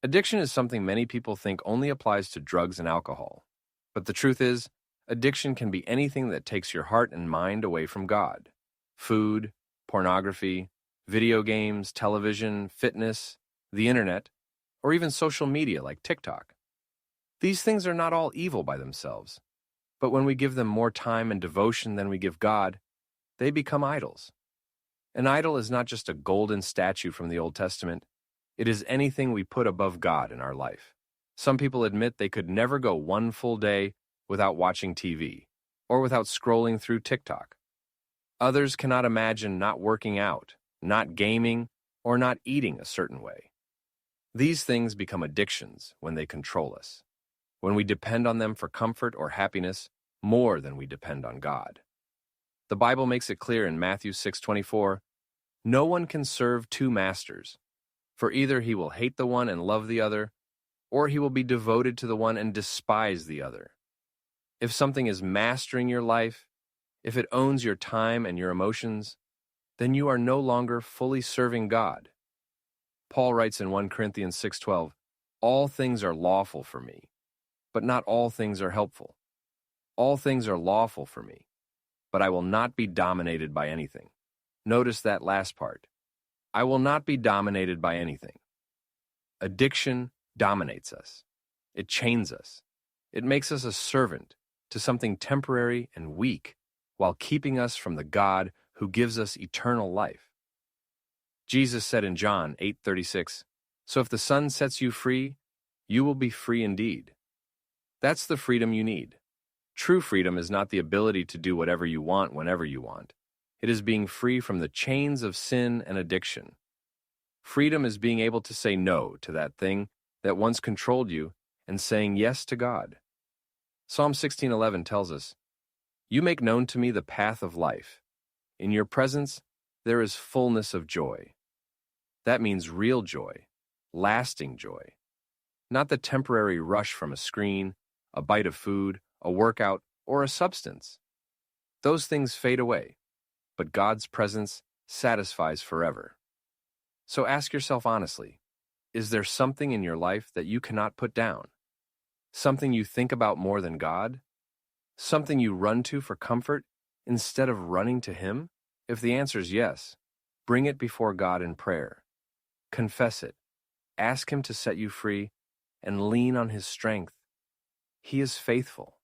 Addiction is something many people think only applies to drugs and alcohol. But the truth is, addiction can be anything that takes your heart and mind away from God. Food, pornography, video games, television, fitness, the internet, or even social media like TikTok. These things are not all evil by themselves, but when we give them more time and devotion than we give God, they become idols. An idol is not just a golden statue from the Old Testament. It is anything we put above God in our life. Some people admit they could never go one full day without watching TV or without scrolling through TikTok. Others cannot imagine not working out, not gaming, or not eating a certain way. These things become addictions when they control us, when we depend on them for comfort or happiness more than we depend on God. The Bible makes it clear in Matthew 6:24, "No one can serve two masters, for either he will hate the one and love the other, or he will be devoted to the one and despise the other." If something is mastering your life, if it owns your time and your emotions, then you are no longer fully serving God. Paul writes in 1 Corinthians 6:12, "All things are lawful for me, but not all things are helpful. All things are lawful for me, but I will not be dominated by anything." Notice that last part. I will not be dominated by anything. Addiction dominates us. It chains us. It makes us a servant to something temporary and weak while keeping us from the God who gives us eternal life. Jesus said in John 8:36, "So if the Son sets you free, you will be free indeed." That's the freedom you need. True freedom is not the ability to do whatever you want whenever you want. It is being free from the chains of sin and addiction. Freedom is being able to say no to that thing that once controlled you and saying yes to God. Psalm 16:11 tells us, "You make known to me the path of life. In your presence there is fullness of joy." That means real joy, lasting joy, not the temporary rush from a screen, a bite of food, a workout, or a substance. Those things fade away, but God's presence satisfies forever. So ask yourself honestly, is there something in your life that you cannot put down? Something you think about more than God? Something you run to for comfort instead of running to Him? If the answer is yes, bring it before God in prayer. Confess it, ask Him to set you free, and lean on His strength. He is faithful.